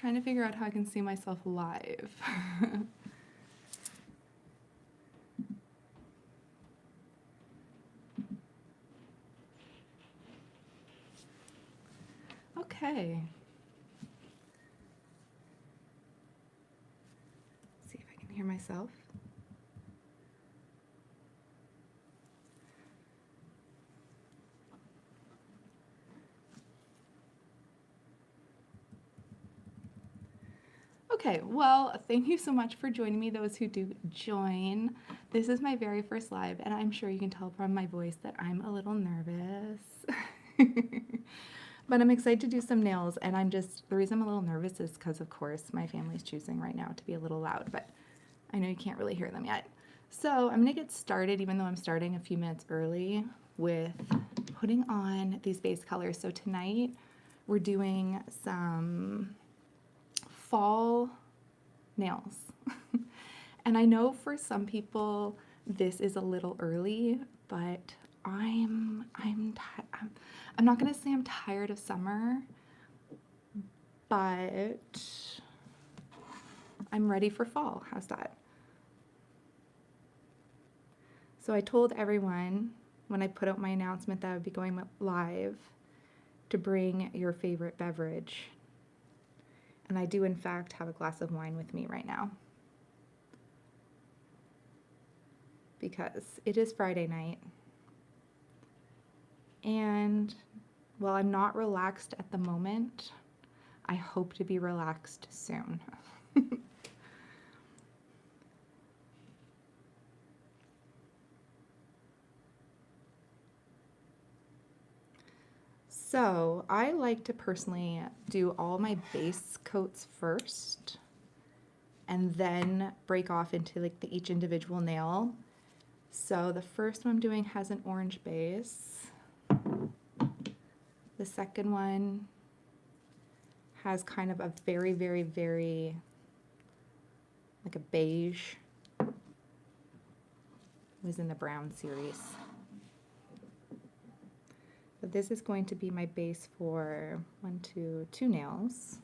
trying to figure out how I can see myself live. Okay. See if I can hear myself. Okay, well, thank you so much for joining me, those who do join. This is my very first live, and I'm sure you can tell from my voice that I'm a little nervous. But I'm excited to do some nails, and the reason I'm a little nervous is because, of course, my family's choosing right now to be a little loud, but I know you can't really hear them yet. So I'm gonna get started, even though I'm starting a few minutes early, with putting on these base colors. So tonight, we're doing some fall nails. And I know for some people this is a little early, but I'm not gonna say I'm tired of summer, but I'm ready for fall. How's that? So I told everyone when I put out my announcement that I would be going live to bring your favorite beverage. And I do in fact have a glass of wine with me right now, because it is Friday night. And while I'm not relaxed at the moment, I hope to be relaxed soon. So I like to personally do all my base coats first and then break off into like each individual nail. So the first one I'm doing has an orange base. The second one has kind of a very, very, very like a beige. It was in the brown series. But this is going to be my base for two nails.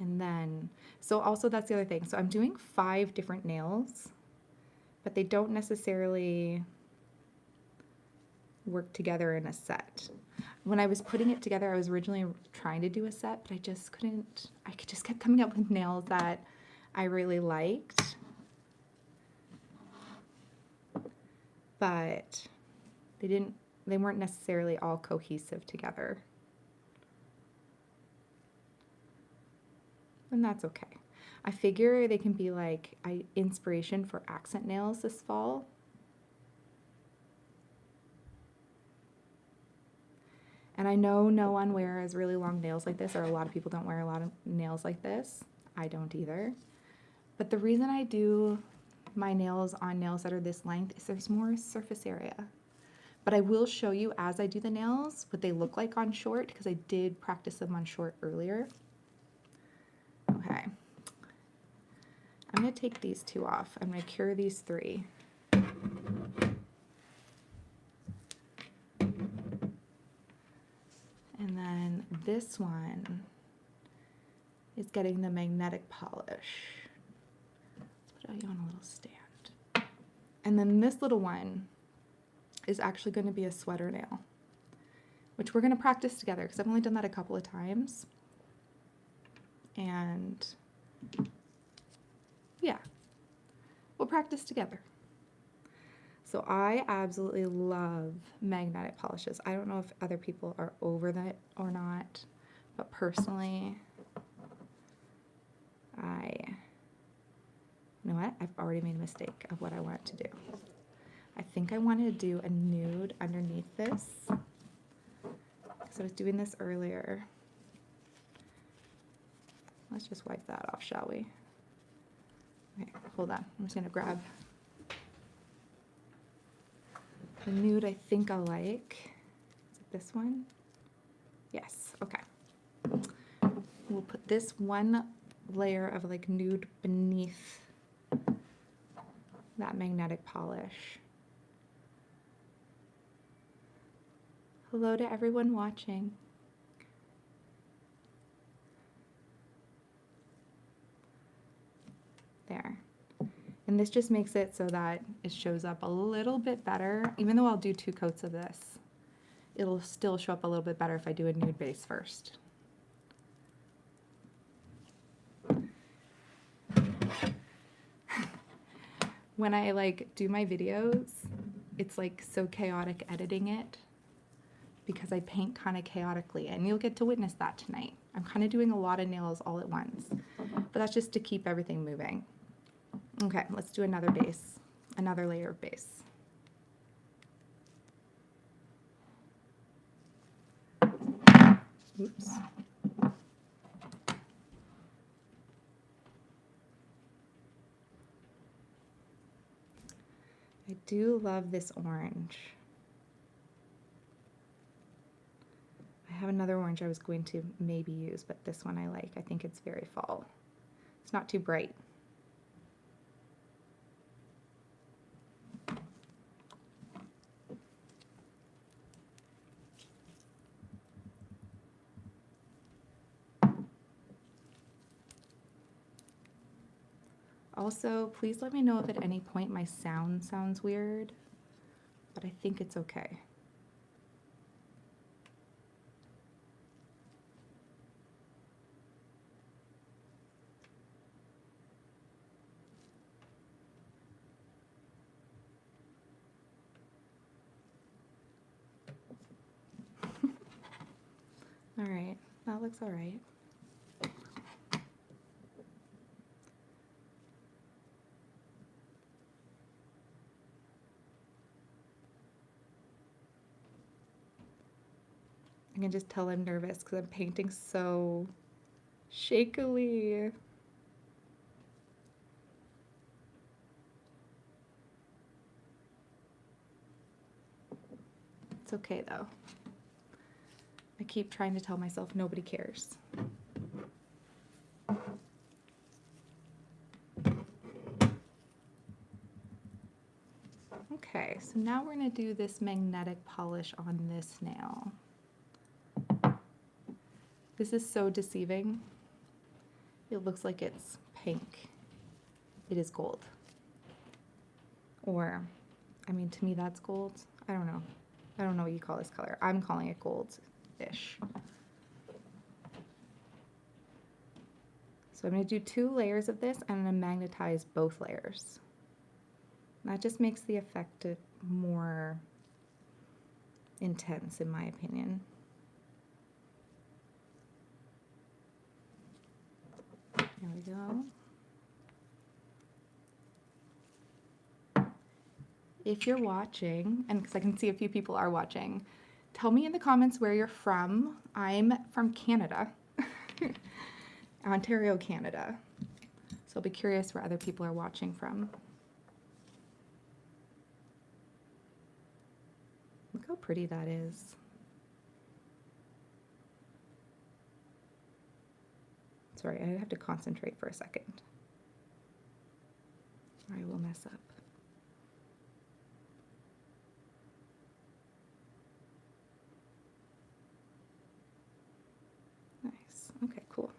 And then, so also that's the other thing. So I'm doing 5 different nails, but they don't necessarily work together in a set. When I was putting it together, I was originally trying to do a set, but I just couldn't. I just kept coming up with nails that I really liked, but they weren't necessarily all cohesive together. And that's okay. I figure they can be like inspiration for accent nails this fall. And I know no one wears really long nails like this, or a lot of people don't wear a lot of nails like this. I don't either. But the reason I do my nails on nails that are this length is there's more surface area. But I will show you as I do the nails what they look like on short, because I did practice them on short earlier. Okay. I'm going to take these 2 off. I'm going to cure these 3. And then this one is getting the magnetic polish. Let's put you on a little stand. And then this little one is actually going to be a sweater nail, which we're going to practice together because I've only done that a couple of times. And yeah, we'll practice together. So I absolutely love magnetic polishes. I don't know if other people are over that or not, but personally, you know what? I've already made a mistake of what I want to do. I think I wanted to do a nude underneath this, because I was doing this earlier. Let's just wipe that off, shall we? Okay, hold on. I'm just gonna grab the nude I think I like. Is it this one? Yes, okay. We'll put this one layer of like nude beneath that magnetic polish. Hello to everyone watching. There. And this just makes it so that it shows up a little bit better. Even though I'll do 2 coats of this, it'll still show up a little bit better if I do a nude base first. When I like do my videos, it's like so chaotic editing it because I paint kind of chaotically, and you'll get to witness that tonight. I'm kind of doing a lot of nails all at once, but that's just to keep everything moving. Okay, let's do another base, another layer of base. Oops. I do love this orange. I have another orange I was going to maybe use, but this one I like. I think it's very fall. It's not too bright. Also, please let me know if at any point my sound sounds weird, but I think it's okay. All right, that looks all right. I can just tell I'm nervous because I'm painting so shakily. It's okay though. I keep trying to tell myself nobody cares. Okay, so now we're going to do this magnetic polish on this nail. This is so deceiving. It looks like it's pink. It is gold. Or, I mean, to me that's gold. I don't know. I don't know what you call this color. I'm calling it gold-ish. So I'm going to do 2 layers of this. I'm going to magnetize both layers. That just makes the effect more intense, in my opinion. There we go. If you're watching, and because I can see a few people are watching, tell me in the comments where you're from. I'm from Canada, Ontario, Canada. So I'll be curious where other people are watching from. Look how pretty that is. Sorry, I have to concentrate for a second, or I will mess up. Nice. Okay, cool.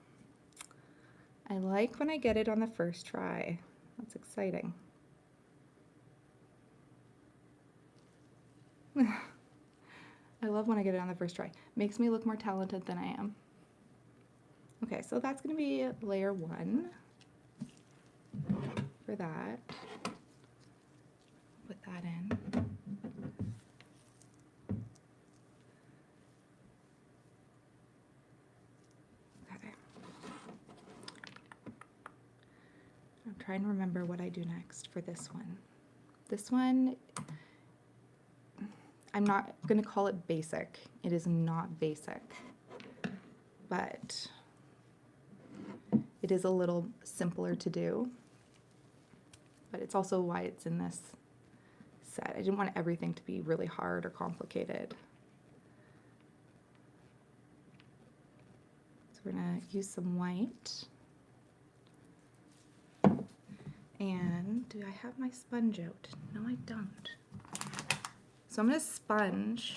I like when I get it on the first try. That's exciting. I love when I get it on the first try. Makes me look more talented than I am. Okay, so that's going to be layer 1 for that. Put that in. Okay. I'm trying to remember what I do next for this one. This one, I'm not going to call it basic. It is not basic, but it is a little simpler to do. But it's also why it's in this set. I didn't want everything to be really hard or complicated. So we're going to use some white. And do I have my sponge out? No, I don't. So I'm going to sponge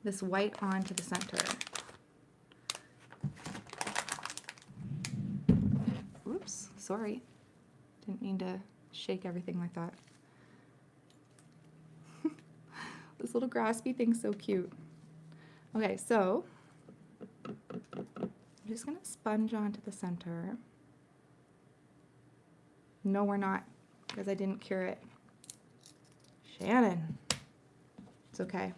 this white onto the center. Oops, sorry. Didn't mean to shake everything like that. This little graspy thing's so cute. Okay, so I'm just gonna sponge onto the center. No, we're not, because I didn't cure it. Shannon, it's okay.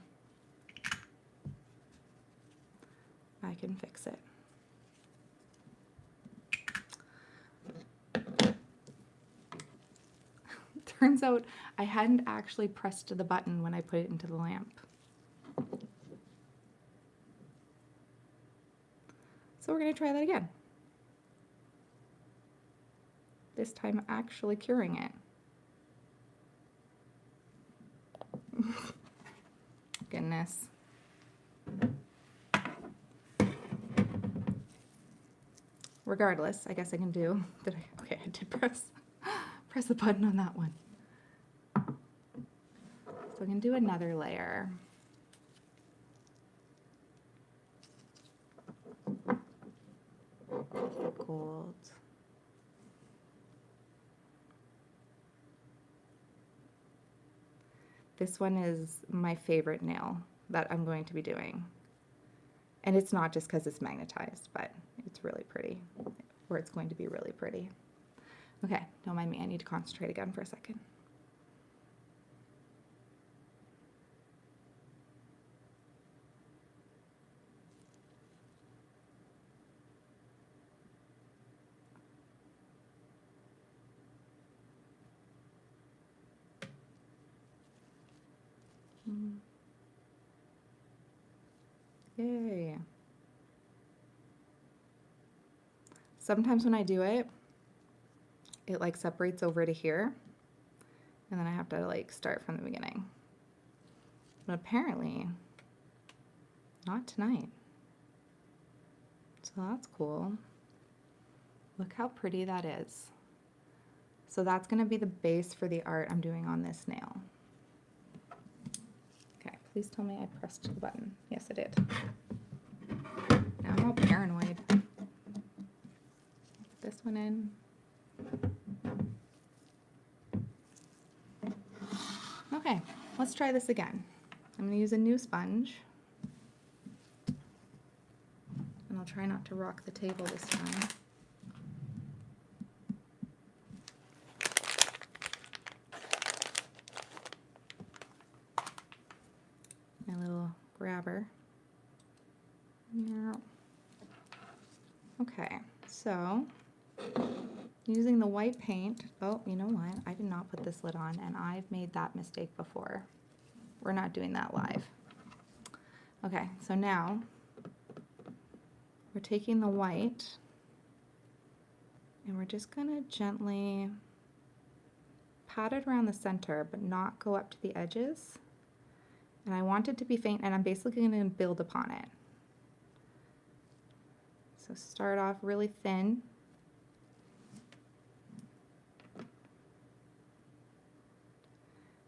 I can fix it. Turns out I hadn't actually pressed the button when I put it into the lamp. So we're going to try that again. This time actually curing it. Goodness. Regardless, I guess I can do. Okay, I did press the button on that one. So I can do another layer. Gold. This one is my favorite nail that I'm going to be doing. And it's not just because it's magnetized, but it's really pretty, or it's going to be really pretty. Okay, don't mind me, I need to concentrate again for a second. Yay. Sometimes when I do it, it like separates over to here, and then I have to like start from the beginning. But apparently, not tonight. So that's cool. Look how pretty that is. So that's gonna be the base for the art I'm doing on this nail. Okay, please tell me I pressed the button. Yes, I did. Now I'm all paranoid. Put this one in. Okay, let's try this again. I'm gonna use a new sponge. And I'll try not to rock the table this time. My little grabber. Yeah. Okay, so using the white paint, oh, you know what? I did not put this lid on, and I've made that mistake before. We're not doing that live. Okay, so now we're taking the white and we're just gonna gently pat it around the center, but not go up to the edges. And I want it to be faint, and I'm basically gonna build upon it. So start off really thin.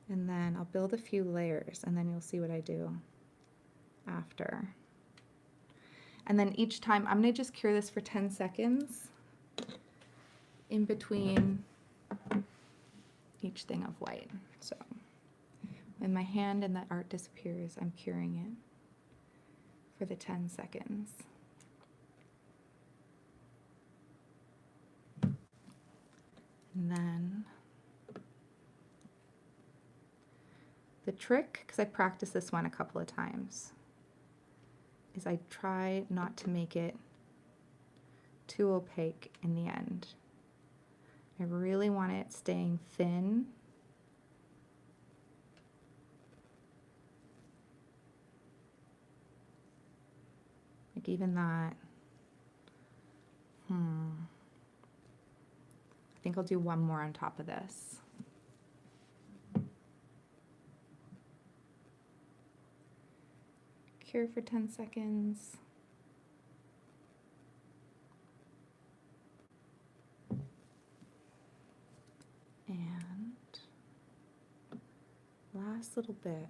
And then I'll build a few layers, and then you'll see what I do after. And then each time, I'm gonna just cure this for 10 seconds in between each thing of white. So when my hand and the art disappears, I'm curing it for the 10 seconds. And then the trick, because I practiced this one a couple of times, is I try not to make it too opaque in the end. I really want it staying thin. Like even that. I think I'll do one more on top of this. Cure for 10 seconds. And last little bit.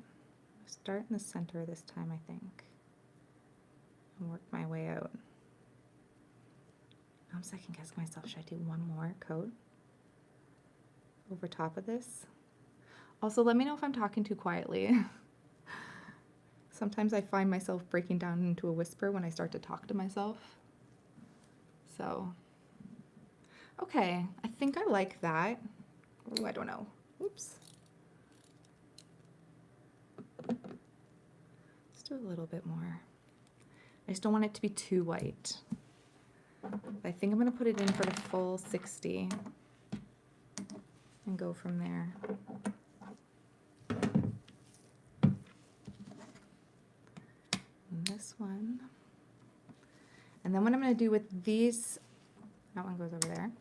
Start in the center this time, I think, and work my way out. I'm second guessing myself. Should I do one more coat over top of this? Also, let me know if I'm talking too quietly. Sometimes I find myself breaking down into a whisper when I start to talk to myself. So, okay, I think I like that. Oh, I don't know. Oops. Let's do a little bit more. I just don't want it to be too white. I think I'm going to put it in for the full 60 and go from there. And this one. And then what I'm going to do with these, that one goes over there,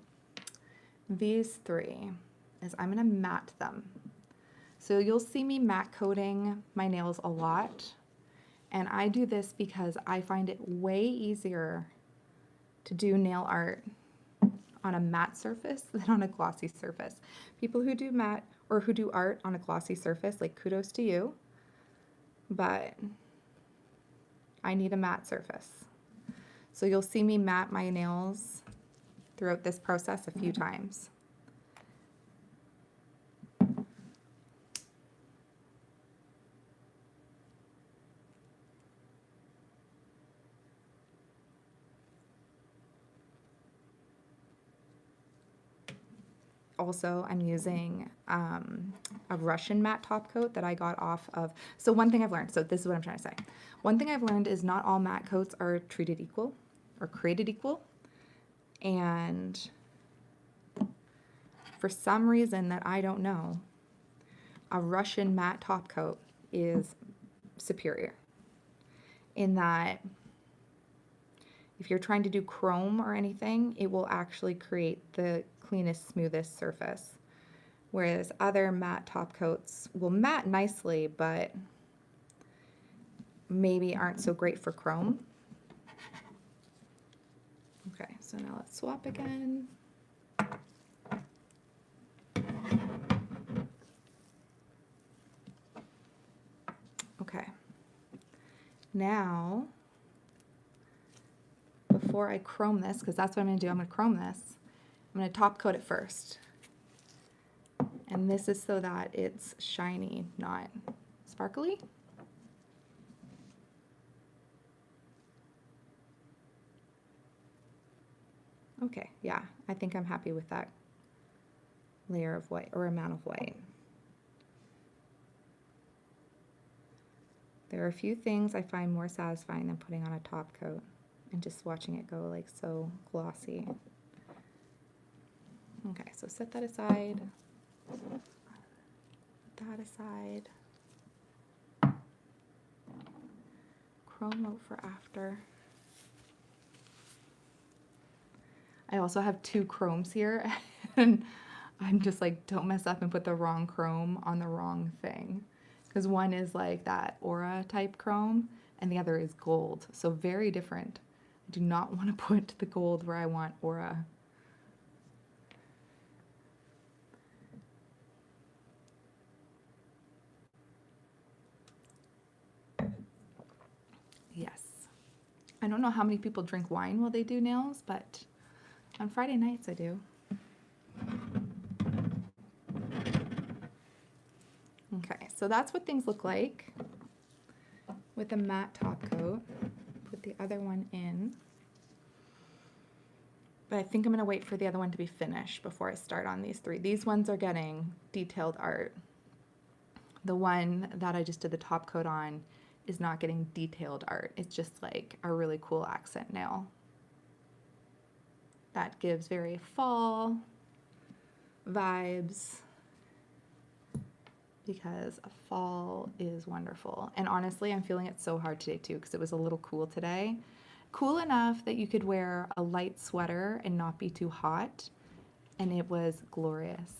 these three, is I'm going to matte them. So you'll see me matte coating my nails a lot. And I do this because I find it way easier to do nail art on a matte surface than on a glossy surface. People who do matte or who do art on a glossy surface, like, kudos to you, but I need a matte surface. So you'll see me matte my nails throughout this process a few times. Also, I'm using a Russian matte top coat that I got off of, so one thing I've learned, so this is what I'm trying to say. One thing I've learned is not all matte coats are treated equal or created equal. And for some reason that I don't know, a Russian matte top coat is superior in that if you're trying to do chrome or anything, it will actually create the cleanest, smoothest surface. Whereas other matte top coats will matte nicely, but maybe aren't so great for chrome. Okay, so now let's swap again. Okay, now, before I chrome this, because that's what I'm going to do, I'm going to chrome this, I'm going to top coat it first. And this is so that it's shiny, not sparkly. Okay, yeah, I think I'm happy with that layer of white, or amount of white. There are a few things I find more satisfying than putting on a top coat and just watching it go like so glossy. Okay, so set that aside. That aside. Chrome out for after. I also have two chromes here, and I'm just like, don't mess up and put the wrong chrome on the wrong thing. Because one is like that aura type chrome, and the other is gold. So very different. I do not want to put the gold where I want aura. Yes. I don't know how many people drink wine while they do nails, but on Friday nights I do. Okay, so that's what things look like with a matte top coat. Put the other one in. But I think I'm going to wait for the other one to be finished before I start on these three. These ones are getting detailed art. The one that I just did the top coat on is not getting detailed art. It's just like a really cool accent nail. That gives very fall vibes because fall is wonderful. And honestly, I'm feeling it so hard today too because it was a little cool today. Cool enough that you could wear a light sweater and not be too hot, and it was glorious.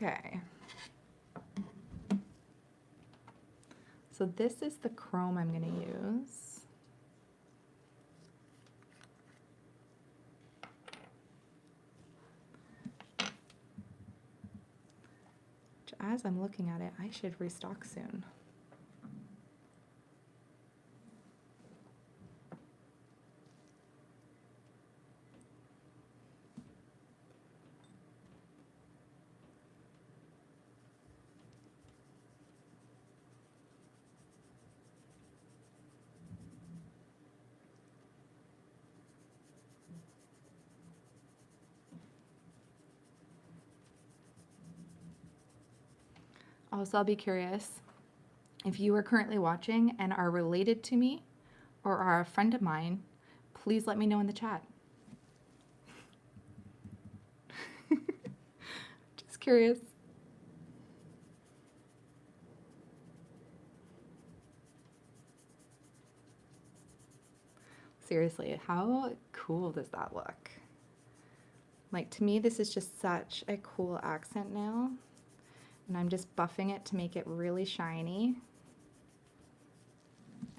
Okay. So this is the chrome I'm going to use. Which, as I'm looking at it, I should restock soon. Also, I'll be curious if you are currently watching and are related to me or are a friend of mine, please let me know in the chat. Just curious. Seriously, how cool does that look? Like, to me, this is just such a cool accent nail. And I'm just buffing it to make it really shiny.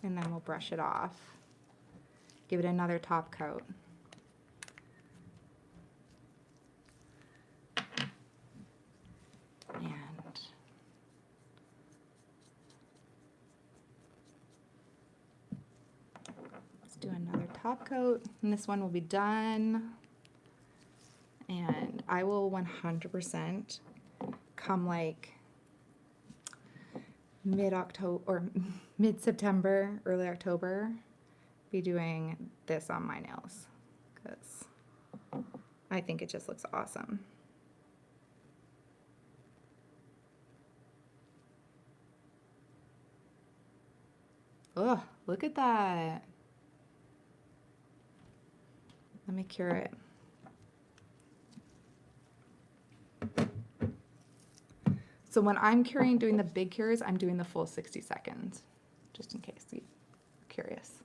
And then we'll brush it off. Give it another top coat. And let's do another top coat. And this one will be done. And I will 100% come like mid-October or mid-September, early October, be doing this on my nails because I think it just looks awesome. Oh, look at that. Let me cure it. So when I'm curing, doing the big cures, I'm doing the full 60 seconds, just in case you're curious.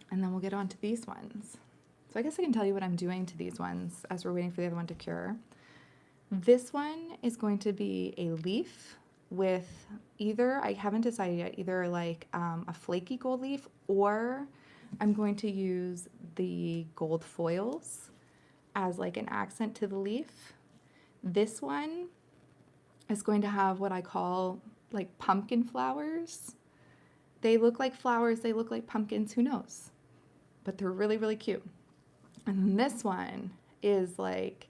And then we'll get on to these ones. So I guess I can tell you what I'm doing to these ones as we're waiting for the other one to cure. This one is going to be a leaf with either, I haven't decided yet, either like a flaky gold leaf, or I'm going to use the gold foils as like an accent to the leaf. This one is going to have what I call like pumpkin flowers. They look like flowers, they look like pumpkins, who knows? But they're really, really cute. And then this one is like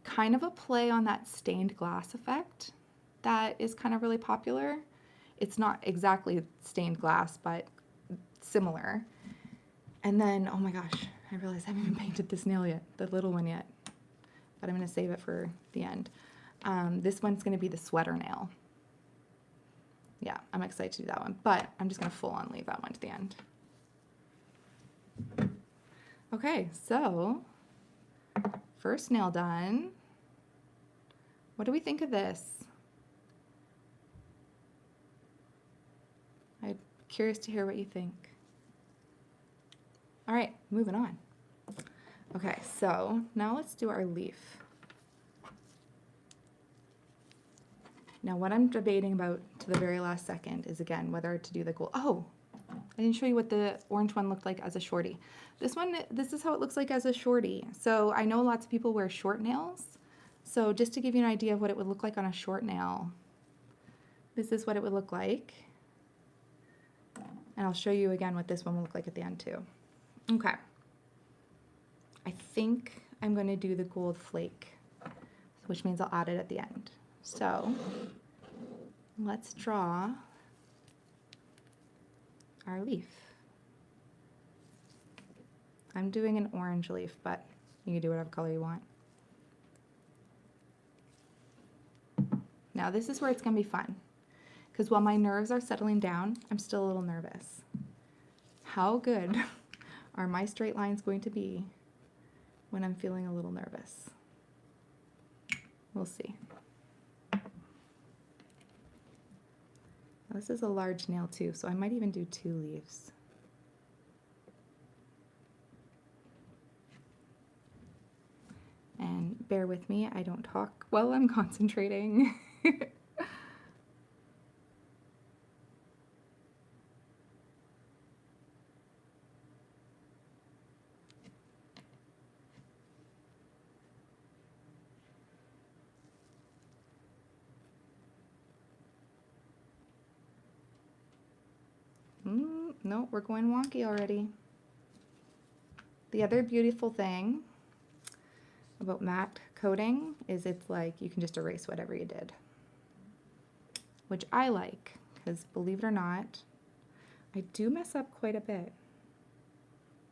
kind of a play on that stained glass effect that is kind of really popular. It's not exactly stained glass, but similar. And then, oh my gosh, I realize I haven't even painted this nail yet, the little one yet, but I'm gonna save it for the end. This one's gonna be the sweater nail. Yeah, I'm excited to do that one, but I'm just gonna full on leave that one to the end. Okay, so first nail done. What do we think of this? I'm curious to hear what you think. All right, moving on. Okay, so now let's do our leaf. Now what I'm debating about to the very last second is, again, whether to do the gold. Oh, I didn't show you what the orange one looked like as a shorty. This is how it looks like as a shorty. So I know lots of people wear short nails. So just to give you an idea of what it would look like on a short nail, this is what it would look like. And I'll show you again what this one will look like at the end too. Okay. I think I'm going to do the gold flake, which means I'll add it at the end. So let's draw our leaf. I'm doing an orange leaf, but you can do whatever color you want. Now this is where it's going to be fun, because while my nerves are settling down, I'm still a little nervous. How good are my straight lines going to be when I'm feeling a little nervous? We'll see. This is a large nail too, so I might even do 2 leaves. with me. I don't talk while I'm concentrating. No, we're going wonky already. The other beautiful thing about matte coating is it's like you can just erase whatever you did, which I like because believe it or not, I do mess up quite a bit.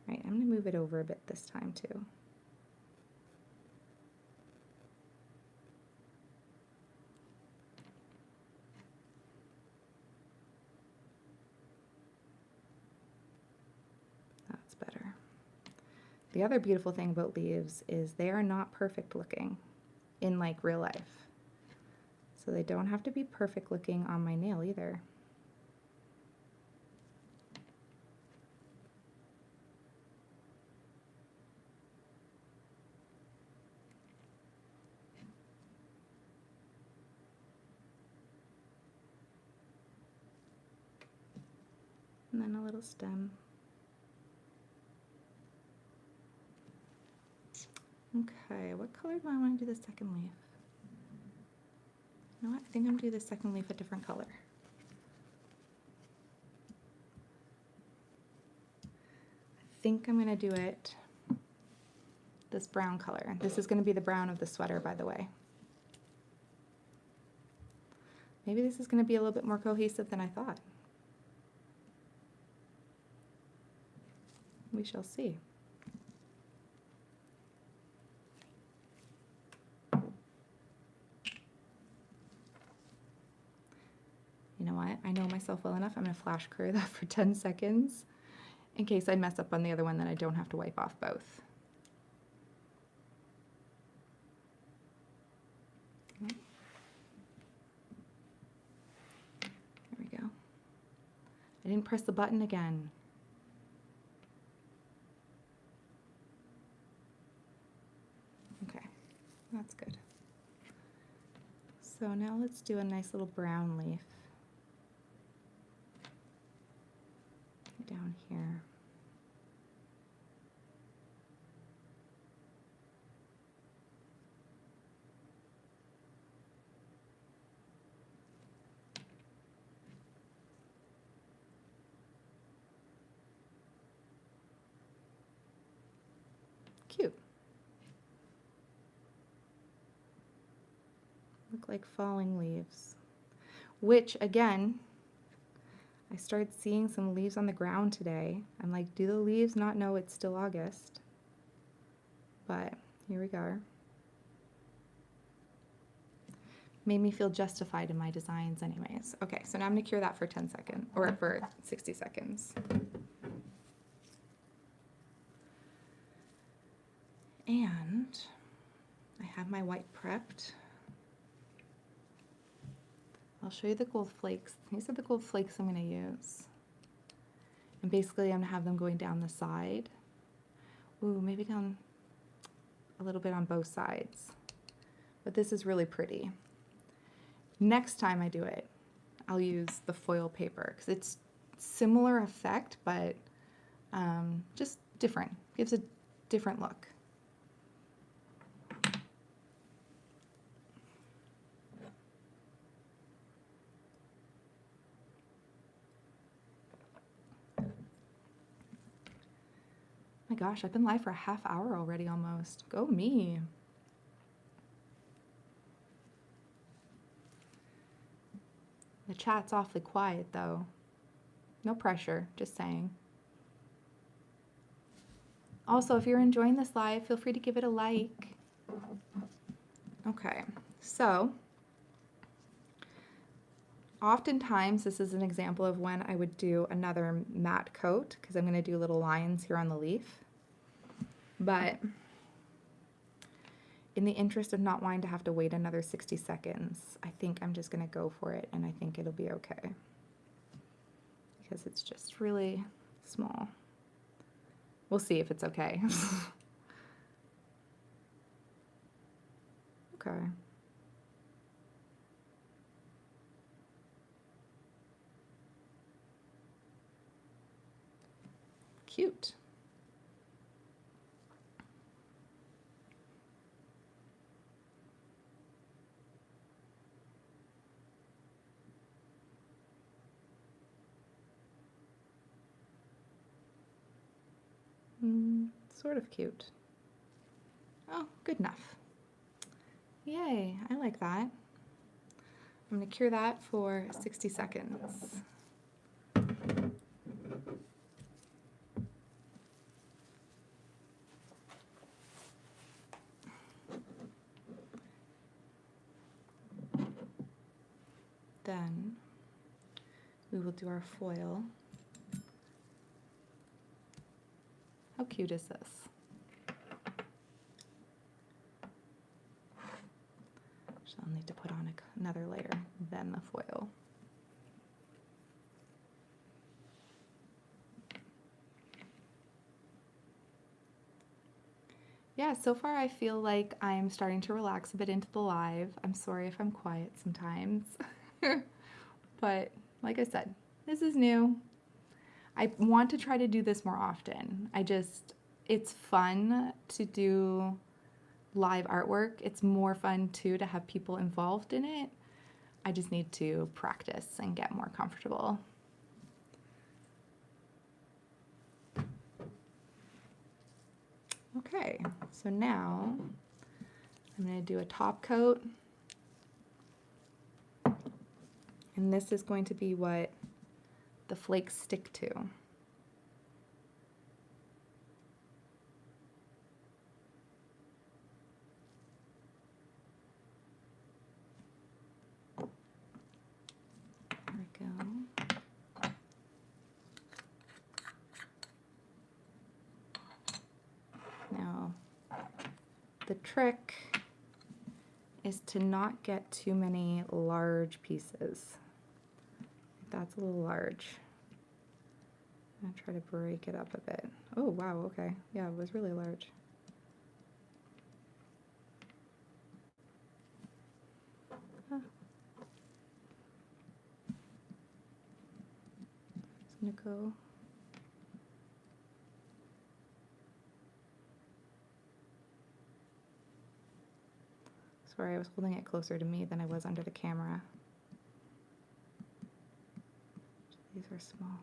Right, I'm going to move it over a bit this time too. That's better. The other beautiful thing about leaves is they are not perfect looking in like real life. So they don't have to be perfect looking on my nail either. And then a little stem. Okay, what color do I want to do the second leaf? You know what? I think I'm going to do the second leaf a different color. I think I'm going to do it this brown color. This is going to be the brown of the sweater, by the way. Maybe this is going to be a little bit more cohesive than I thought. We shall see. You know what? I know myself well enough. I'm going to flash clear that for 10 seconds in case I mess up on the other one, then I don't have to wipe off both. Okay. There we go. I didn't press the button again. Okay, that's good. So now let's do a nice little brown leaf down here. Cute. Look like falling leaves, which again, I started seeing some leaves on the ground today. I'm like, do the leaves not know it's still August? But here we go. Made me feel justified in my designs anyways. Okay, so now I'm gonna cure that for 10 seconds, or for 60 seconds. And I have my white prepped. I'll show you the gold flakes. These are the gold flakes I'm going to use. And basically I'm going to have them going down the side. Ooh, maybe down a little bit on both sides. But this is really pretty. Next time I do it, I'll use the foil paper because it's similar effect, but just different. Gives a different look. My gosh, I've been live for a half hour already almost. Go me. The chat's awfully quiet though. No pressure, just saying. Also, if you're enjoying this live, feel free to give it a like. Okay, so oftentimes this is an example of when I would do another matte coat because I'm going to do little lines here on the leaf. But in the interest of not wanting to have to wait another 60 seconds, I think I'm just going to go for it and I think it'll be okay. Because it's just really small. We'll see if it's okay. Okay. Cute. Sort of cute. Oh, good enough. Yay, I like that. I'm gonna cure that for 60 seconds. Then we will do our foil. How cute is this? So I'll need to put on another layer, then the foil. Yeah, so far I feel like I'm starting to relax a bit into the live. I'm sorry if I'm quiet sometimes. But like I said, this is new. I want to try to do this more often. It's fun to do live artwork. It's more fun too to have people involved in it. I just need to practice and get more comfortable. Okay, so now I'm going to do a top coat. And this is going to be what the flakes stick to. There we go. Now, the trick is to not get too many large pieces. That's a little large. I'm gonna try to break it up a bit. Oh, wow, okay. Yeah, it was really large. Ah. Just gonna go. Sorry, I was holding it closer to me than I was under the camera. These are small.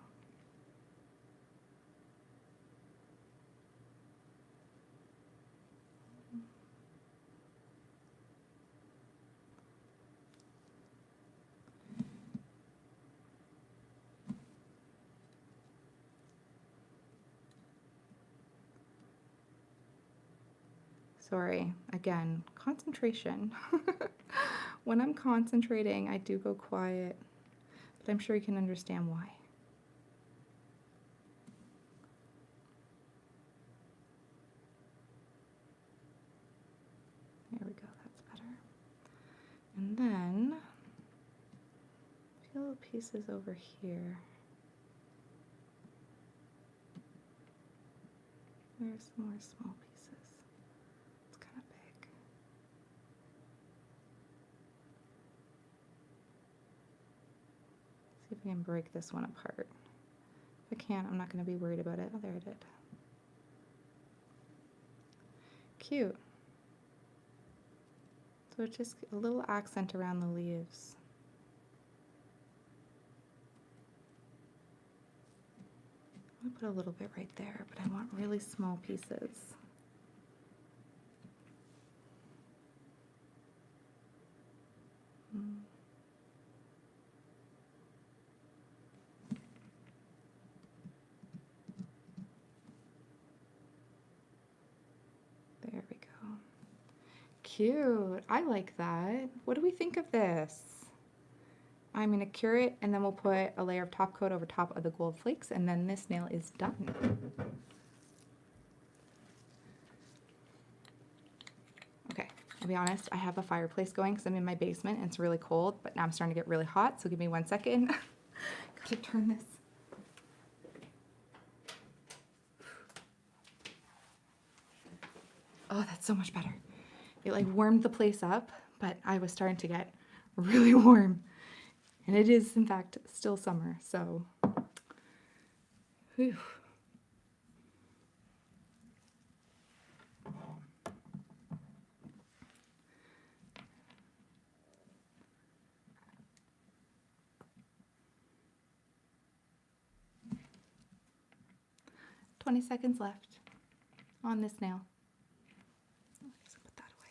Sorry, again, concentration. When I'm concentrating, I do go quiet, but I'm sure you can understand why. There we go, that's better. And then, a few little pieces over here. There's some more small pieces. It's kind of big. See if I can break this one apart. If I can't, I'm not going to be worried about it. Oh, there I did. Cute. So it's just a little accent around the leaves. I'm going to put a little bit right there, but I want really small pieces. There we go. Cute. I like that. What do we think of this? I'm going to cure it, and then we'll put a layer of top coat over top of the gold flakes, and then this nail is done. Okay, I'll be honest, I have a fireplace going because I'm in my basement and it's really cold, but now I'm starting to get really hot, so give me 1 second. Gotta turn this. Oh, that's so much better. it like warmed the place up, but I was starting to get really warm. And it is, in fact, still summer, so. Whew. 20 seconds left on this nail. Let's put that away.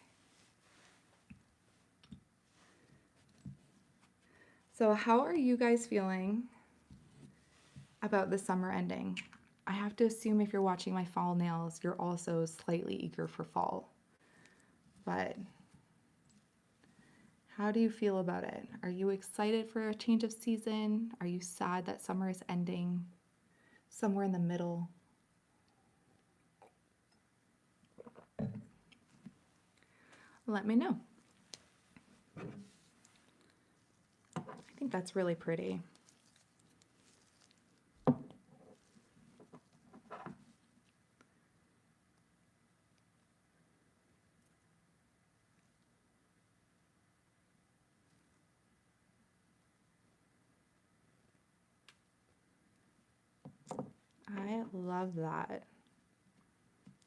So how are you guys feeling about the summer ending? I have to assume if you're watching my fall nails, you're also slightly eager for fall. But how do you feel about it? Are you excited for a change of season? Are you sad that summer is ending? Somewhere in the middle? Let me know. I think that's really pretty. I love that.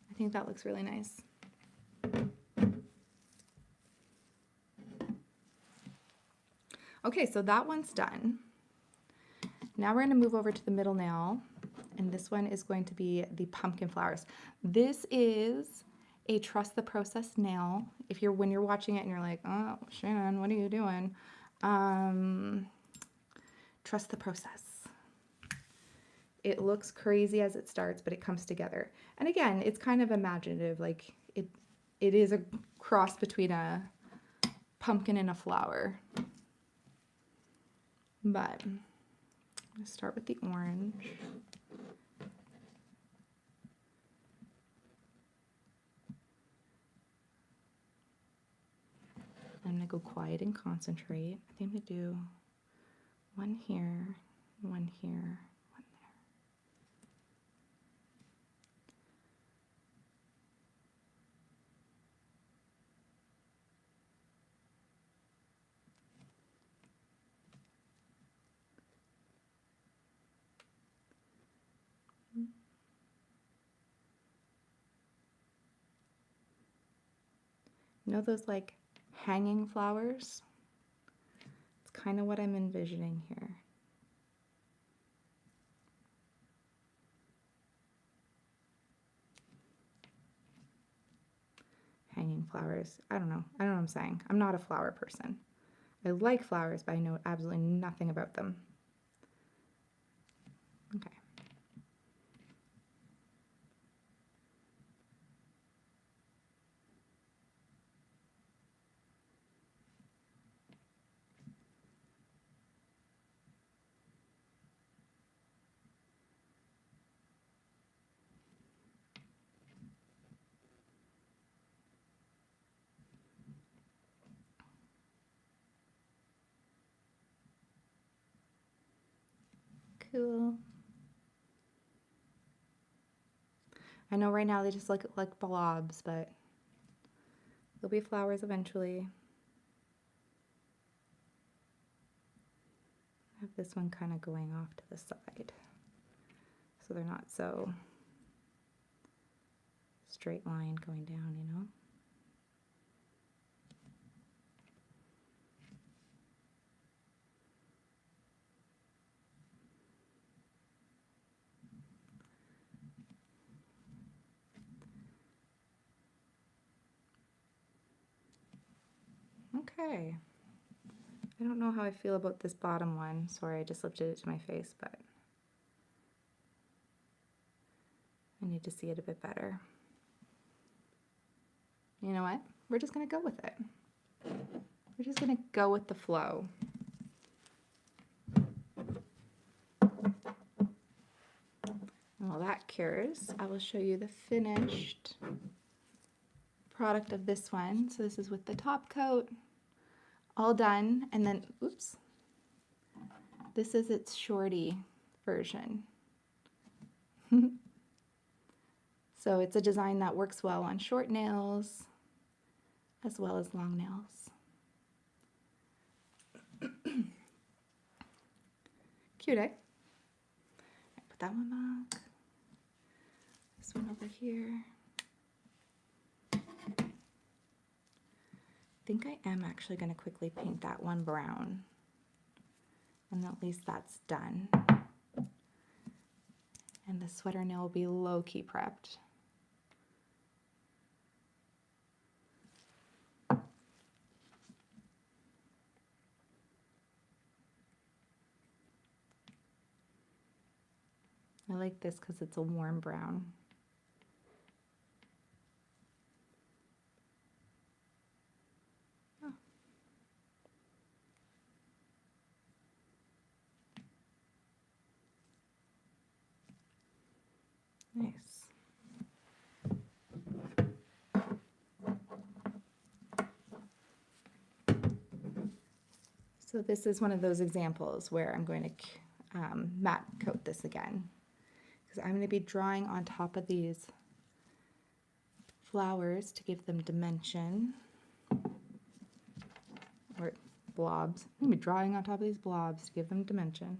I think that looks really nice. Okay, so that one's done. Now we're going to move over to the middle nail, and this one is going to be the pumpkin flowers. This is a trust the process nail. When you're watching it and you're like, oh, Shannon, what are you doing? Trust the process. It looks crazy as it starts, but it comes together. And again, it's kind of imaginative. Like it is a cross between a pumpkin and a flower. But I'm going to start with the orange. I'm going to go quiet and concentrate. I think I'm going to do one here, one here, one there. You know those like hanging flowers? It's kind of what I'm envisioning here. Hanging flowers. I don't know what I'm saying. I'm not a flower person. I like flowers, but I know absolutely nothing about them. Okay. Cool. I know right now they just look like blobs, but they'll be flowers eventually. I have this one kind of going off to the side, so they're not so straight line going down, you know? Okay. I don't know how I feel about this bottom one. Sorry, I just lifted it to my face, but I need to see it a bit better. You know what? We're just going to go with it. We're just going to go with the flow. While that cures, I will show you the finished product of this one. So this is with the top coat, all done, and then, oops, this is its shorty version. So it's a design that works well on short nails, as well as long nails. Cute, eh? Put that one back. This one over here. I think I am actually going to quickly paint that one brown. And at least that's done. And the sweater nail will be low-key prepped. I like this because it's a warm brown. Oh. Nice. So this is one of those examples where I'm going to matte coat this again, because I'm going to be drawing on top of these flowers to give them dimension, or blobs. I'm going to be drawing on top of these blobs to give them dimension.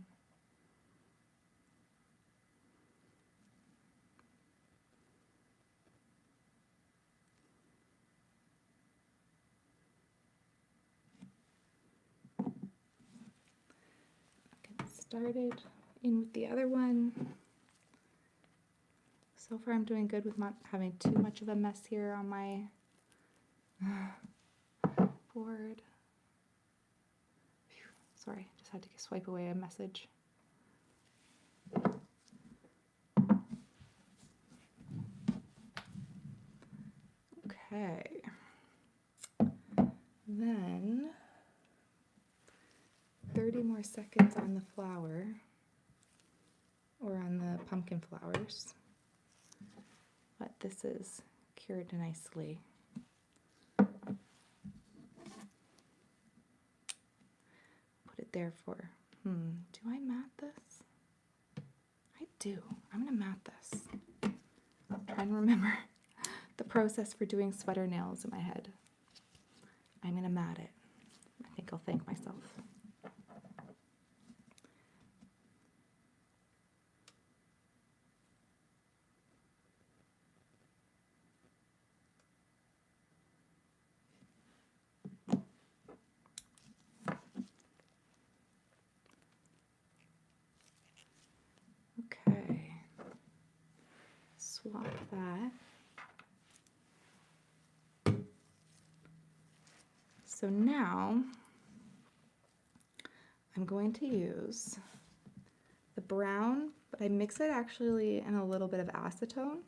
Get started in with the other one. So far I'm doing good with not having too much of a mess here on my board. Phew. Sorry, just had to swipe away a message. Okay. Then 30 more seconds on the flower, or on the pumpkin flowers. But this is cured nicely. Put it there for, do I mat this? I do. I'm gonna mat this. I'm trying to remember the process for doing sweater nails in my head. I'm gonna mat it. I think I'll thank myself. Okay, swap that. So now I'm going to use the brown, but I mix it actually in a little bit of acetone.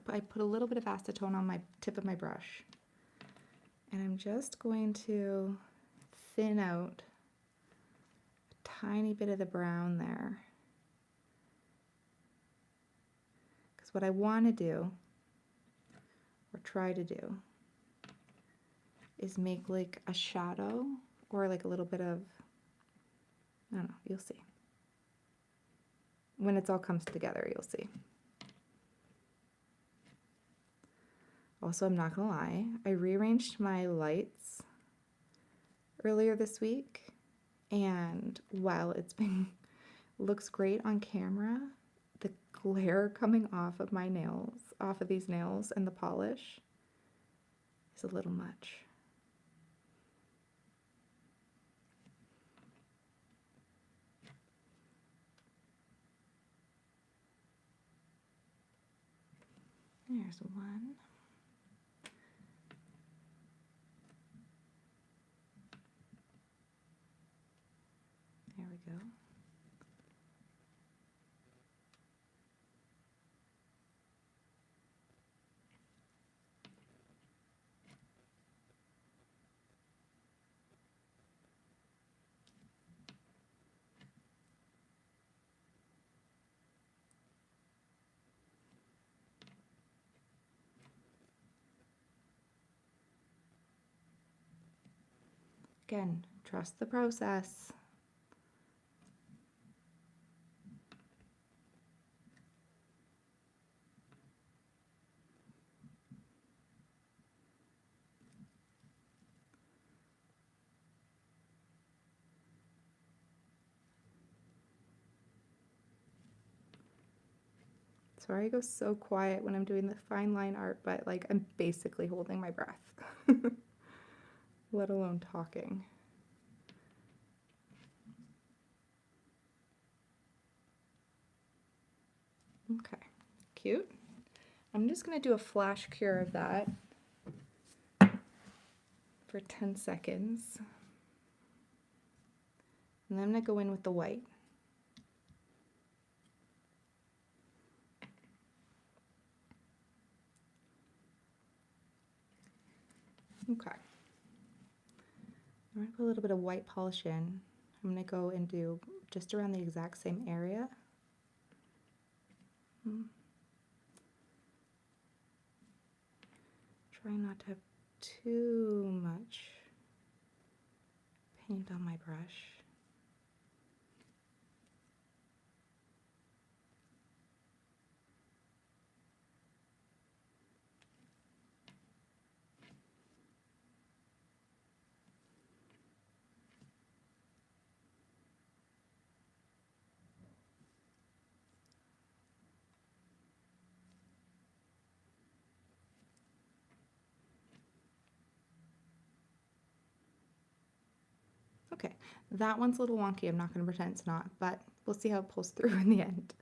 I put a little bit of acetone on my tip of my brush, and I'm just going to thin out a tiny bit of the brown there. Because what I want to do, or try to do, is make like a shadow, or like a little bit of, I don't know, you'll see. When it all comes together, you'll see. Also, I'm not gonna lie, I rearranged my lights earlier this week, and while it's been, looks great on camera, the glare coming off of my nails, off of these nails and the polish, is a little much. There's one. There we go. Again, trust the process. Sorry I go so quiet when I'm doing the fine line art, but like I'm basically holding my breath, let alone talking. Okay, cute. I'm just going to do a flash cure of that for 10 seconds. And then I'm going to go in with the white. Okay. I'm going to put a little bit of white polish in. I'm going to go and do just around the exact same area. Try not to have too much paint on my brush. Okay, that one's a little wonky. I'm not going to pretend it's not, but we'll see how it pulls through in the end.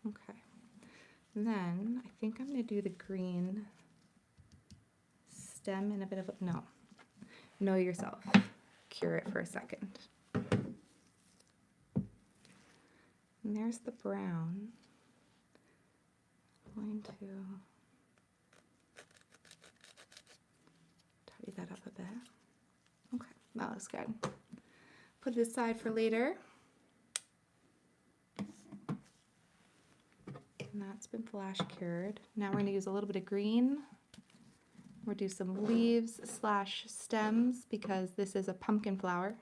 Okay, then I think I'm going to do the green stem in a bit of a, no, know yourself. Cure it for a second. And there's the brown. I'm going to tidy that up a bit. Okay, that looks good. Put it aside for later. And that's been flash cured. Now we're going to use a little bit of green. We'll do some leaves / stems because this is a pumpkin flower.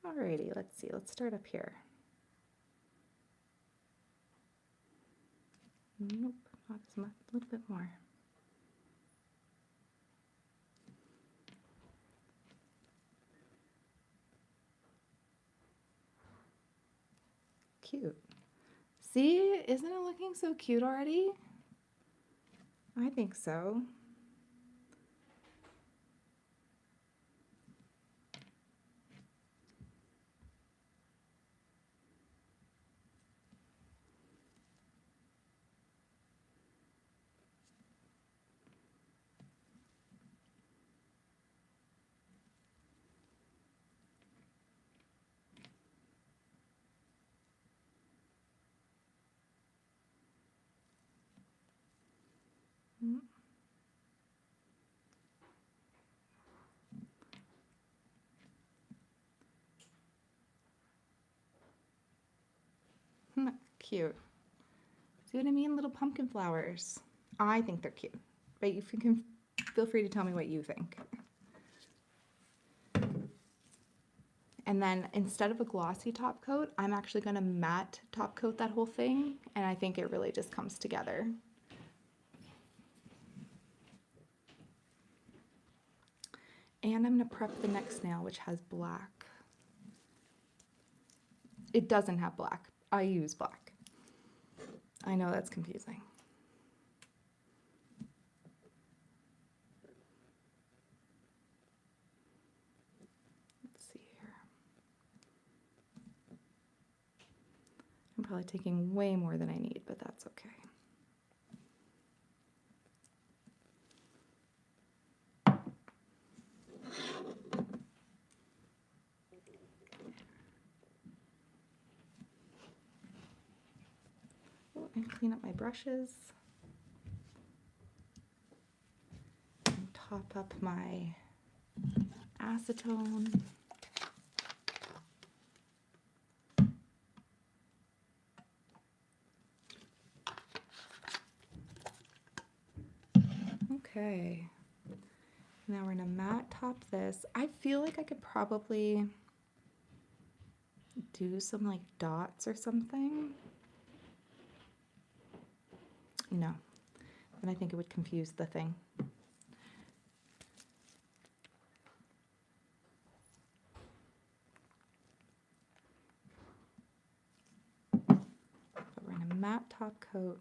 Alrighty, let's see. Let's start up here. Nope, not as much. A little bit more. Cute. See, isn't it looking so cute already? I think so. Cute. See what I mean? Little pumpkin flowers. I think they're cute, but you can feel free to tell me what you think. And then instead of a glossy top coat, I'm actually going to matte top coat that whole thing, and I think it really just comes together. And I'm going to prep the next nail, which has black. It doesn't have black. I use black. I know that's confusing. Let's see here. I'm probably taking way more than I need, but that's okay. And clean up my brushes. And top up my acetone. Okay. Now we're gonna matte top this. I feel like I could probably do some like dots or something. No, and I think it would confuse the thing. But we're gonna matte top coat.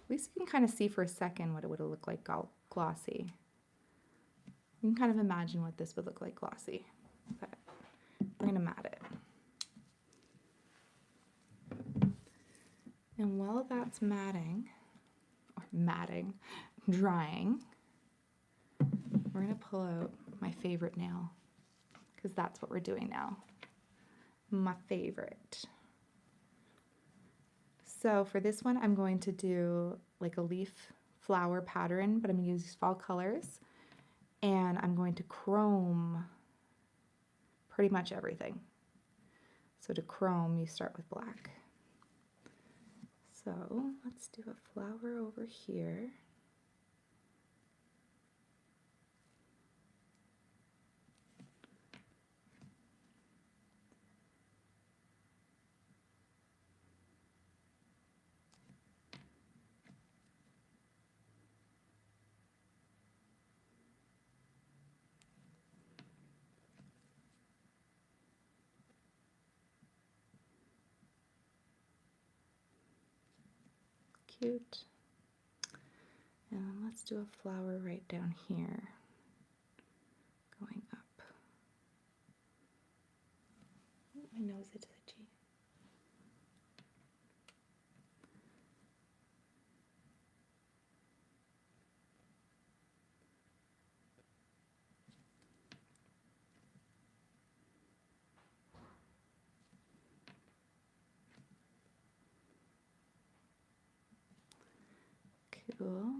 At least you can kind of see for a second what it would look like glossy. You can kind of imagine what this would look like glossy, but we're gonna matte it. And while that's drying, we're gonna pull out my favorite nail, because that's what we're doing now. My favorite. So for this one, I'm going to do like a leaf flower pattern, but I'm gonna use these fall colors, and I'm going to chrome pretty much everything. So to chrome, you start with black. So let's do a flower over here. Cute. And then let's do a flower right down here, going up. Oh, my nose is itchy. Cool.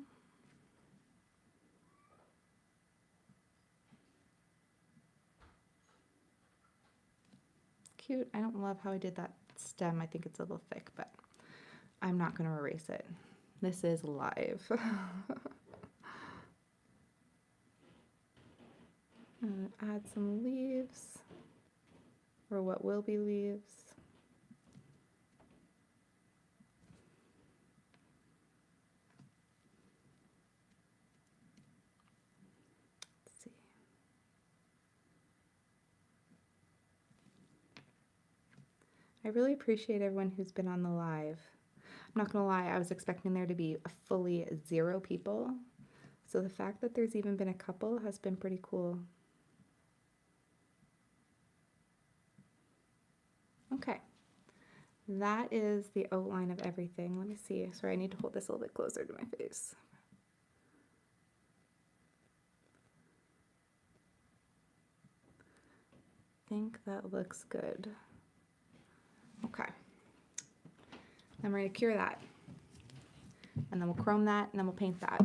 Cute. I don't love how I did that stem. I think it's a little thick, but I'm not going to erase it. This is live. Add some leaves, or what will be leaves. Let's see. I really appreciate everyone who's been on the live. I'm not gonna lie, I was expecting there to be a fully 0 people. So the fact that there's even been a couple has been pretty cool. Okay, that is the outline of everything. Let me see. Sorry, I need to hold this a little bit closer to my face. I think that looks good. Okay. Then we're going to cure that. And then we'll chrome that, and then we'll paint that.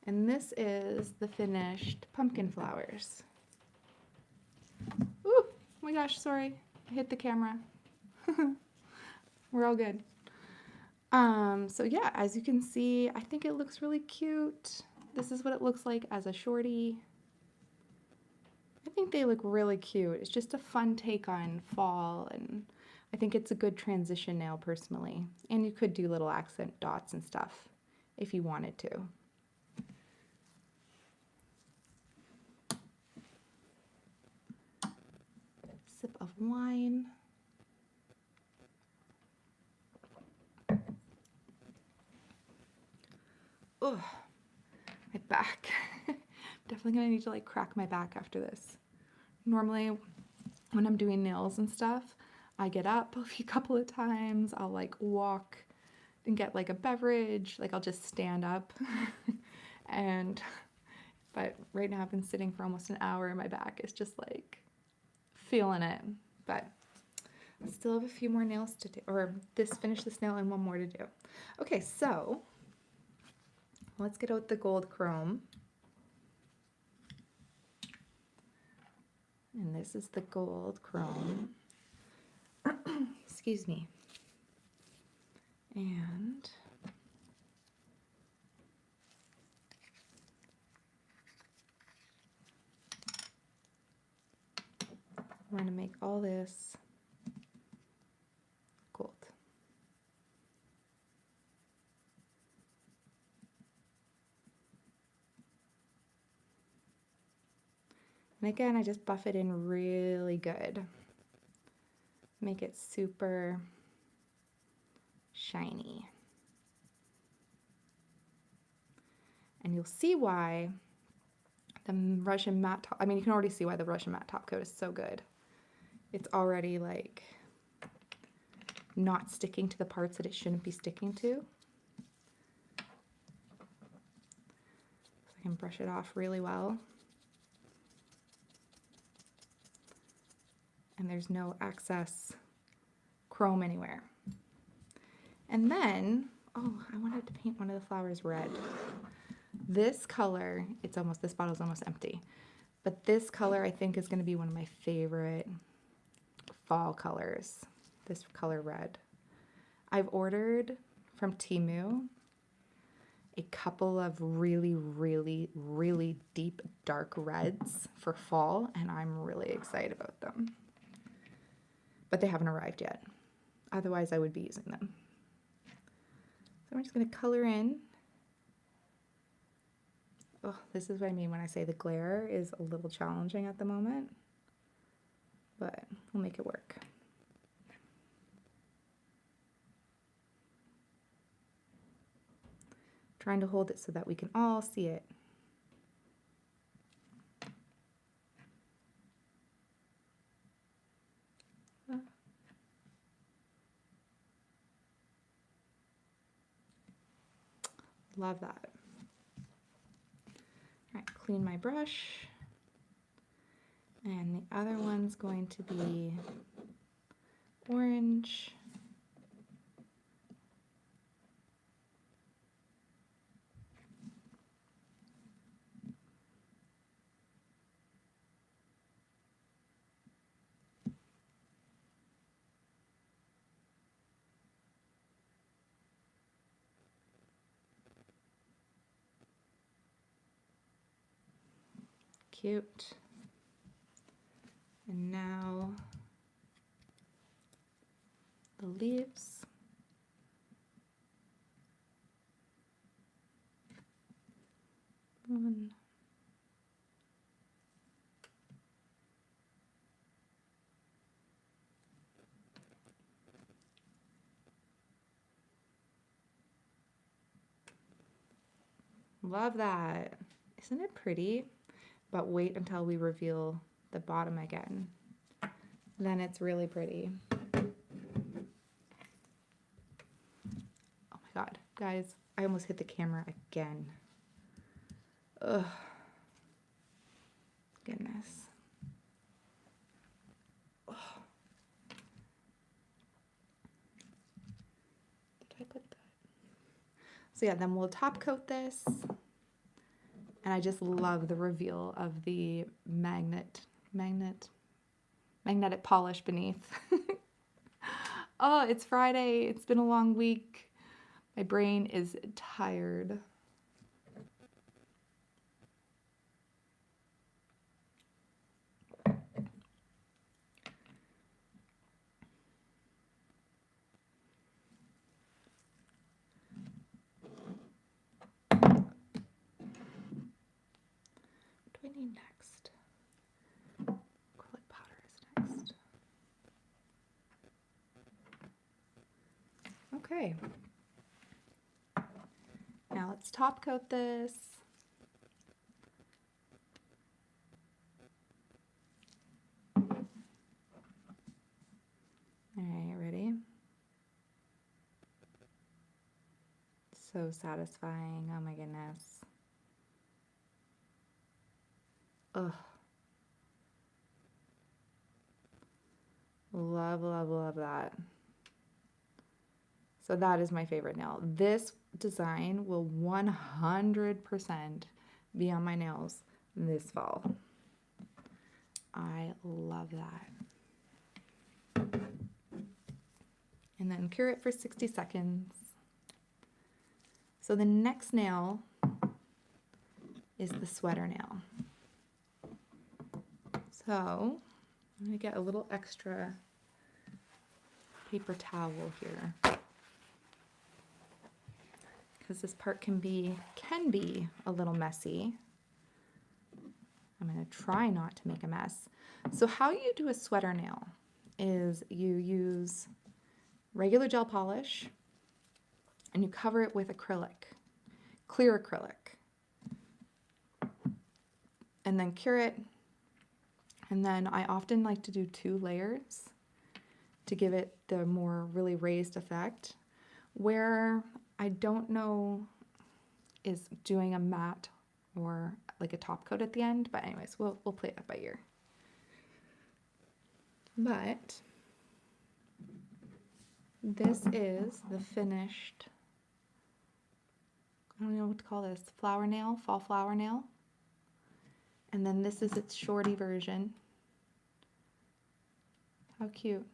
And this is the finished pumpkin flowers. Ooh, oh my gosh, sorry. I hit the camera. We're all good. So yeah, as you can see, I think it looks really cute. This is what it looks like as a shorty. I think they look really cute. It's just a fun take on fall, and I think it's a good transition nail personally. And you could do little accent dots and stuff if you wanted to. Sip of wine. Oh, my back. Definitely gonna need to like crack my back after this. Normally when I'm doing nails and stuff, I get up a couple of times, I'll like walk and get like a beverage, like I'll just stand up. But right now I've been sitting for almost an hour and my back is just like feeling it. But I still have a few more nails to do, or finish this nail and one more to do. Okay, so let's get out the gold chrome. And this is the gold chrome. Excuse me. And we're going to make all this gold. And again, I just buff it in really good. Make it super shiny. And you'll see why the Russian matte top, I mean, you can already see why the Russian matte top coat is so good. It's already like not sticking to the parts that it shouldn't be sticking to. So I can brush it off really well. And there's no excess chrome anywhere. And then, oh, I wanted to paint one of the flowers red. This color, this bottle's almost empty, but this color I think is going to be one of my favorite fall colors, this color red. I've ordered from Temu a couple of really, really, really deep dark reds for fall, and I'm really excited about them. But they haven't arrived yet. Otherwise, I would be using them. So I'm just going to color in. Oh, this is what I mean when I say the glare is a little challenging at the moment, but we'll make it work. Trying to hold it so that we can all see it. Love that. All right, clean my brush. And the other one's going to be orange. Cute. And now the leaves. One. Love that. Isn't it pretty? But wait until we reveal the bottom again. Then it's really pretty. Oh my God, guys, I almost hit the camera again. Ugh. Goodness. Oh. Did I put that? So yeah, then we'll top coat this. And I just love the reveal of the magnetic polish beneath. Oh, it's Friday. It's been a long week. My brain is tired. What do I need next? Acrylic powder is next. Okay. Now let's top coat this. All right, ready? So satisfying. Oh my goodness. Ugh. Love, love, love that. So that is my favorite nail. This design will 100% be on my nails this fall. I love that. And then cure it for 60 seconds. So the next nail is the sweater nail. So I'm gonna get a little extra paper towel here, because this part can be a little messy. I'm gonna try not to make a mess. So how you do a sweater nail is you use regular gel polish and you cover it with acrylic, clear acrylic, and then cure it. And then I often like to do 2 layers to give it the more really raised effect. Where I don't know is doing a matte or like a top coat at the end, but anyways, we'll play it by ear. But this is the finished, I don't know what to call this, flower nail, fall flower nail. And then this is its shorty version. How cute.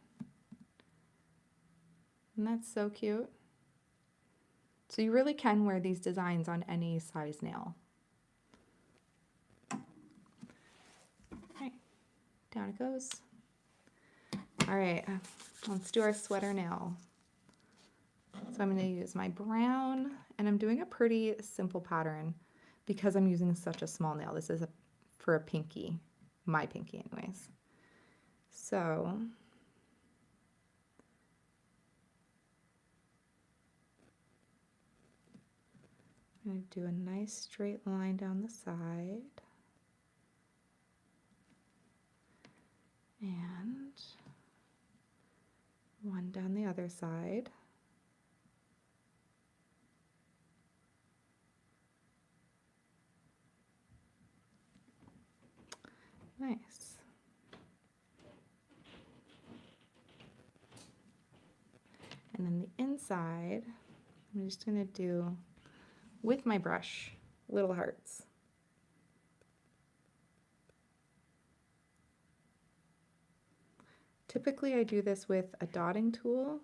And that's so cute. So you really can wear these designs on any size nail. Okay, down it goes. All right, let's do our sweater nail. So I'm going to use my brown, and I'm doing a pretty simple pattern because I'm using such a small nail. This is for a pinky, my pinky anyways. So I'm going to do a nice straight line down the side. And one down the other side. Nice. And then the inside, I'm just going to do, with my brush, little hearts. Typically I do this with a dotting tool,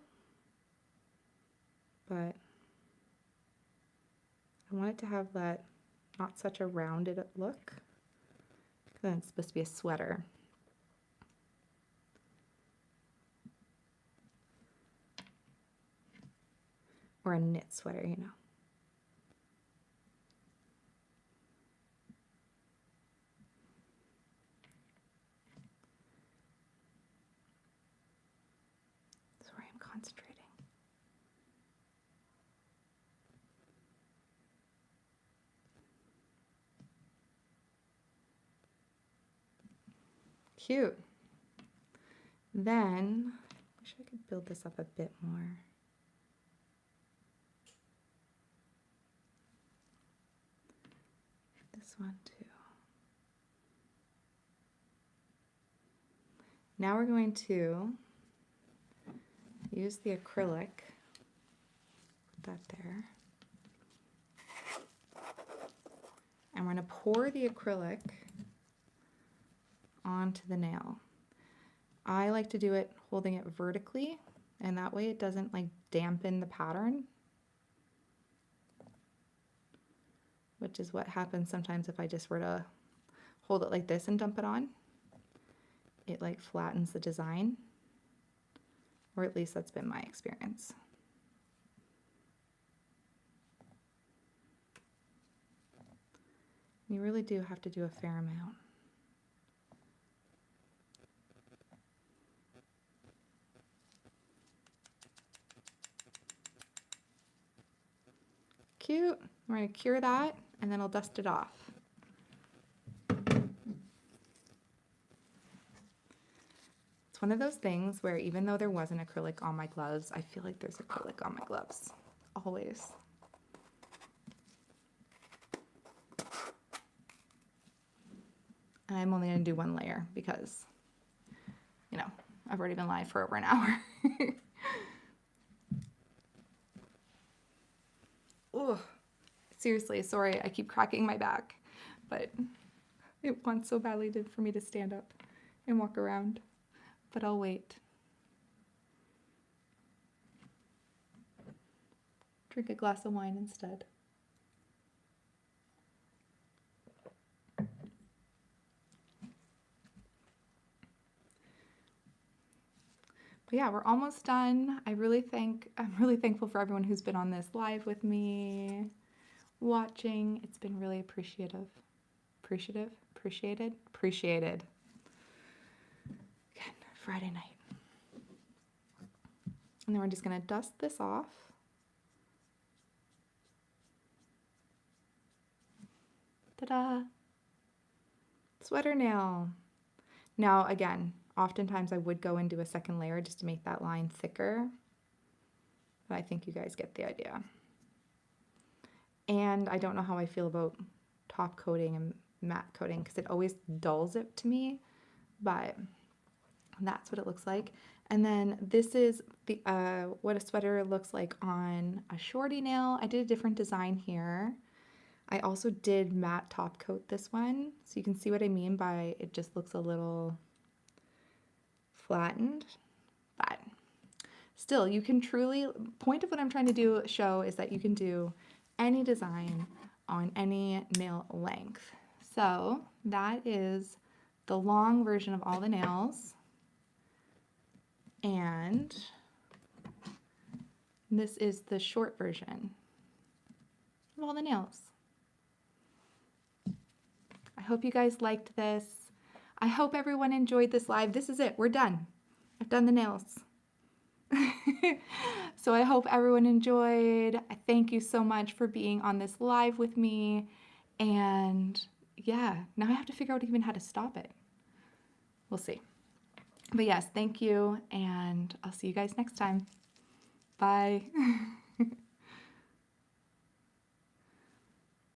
but I want it to have that not such a rounded look, because it's supposed to be a sweater. Or a knit sweater, you know. That's where I'm concentrating. Cute. Then, I wish I could build this up a bit more. This one too. Now we're going to use the acrylic, put that there, and we're going to pour the acrylic onto the nail. I like to do it holding it vertically, and that way it doesn't like dampen the pattern, which is what happens sometimes if I just were to hold it like this and dump it on. It like flattens the design, or at least that's been my experience. You really do have to do a fair amount. Cute. We're going to cure that, and then I'll dust it off. It's one of those things where even though there wasn't acrylic on my gloves, I feel like there's acrylic on my gloves. Always. And I'm only going to do 1 layer because, you know, I've already been live for over an hour. Seriously, sorry, I keep cracking my back, but it wants so badly for me to stand up and walk around, but I'll wait. Drink a glass of wine instead. But yeah, we're almost done. I'm really thankful for everyone who's been on this live with me, watching. It's been really appreciated. Again, Friday night. And then we're just gonna dust this off. Ta-da! Sweater nail. Now, again, oftentimes I would go and do a second layer just to make that line thicker, but I think you guys get the idea. And I don't know how I feel about top coating and matte coating because it always dulls it to me, but that's what it looks like. And then this is the what a sweater looks like on a shorty nail. I did a different design here. I also did matte top coat this one, so you can see what I mean by it just looks a little flattened, but still you can truly, point of what I'm trying to show is that you can do any design on any nail length. So that is the long version of all the nails, and this is the short version of all the nails. I hope you guys liked this. I hope everyone enjoyed this live. This is it. We're done. I've done the nails. So I hope everyone enjoyed. I thank you so much for being on this live with me. And yeah, now I have to figure out even how to stop it. We'll see. But yes, thank you. And I'll see you guys next time. Bye.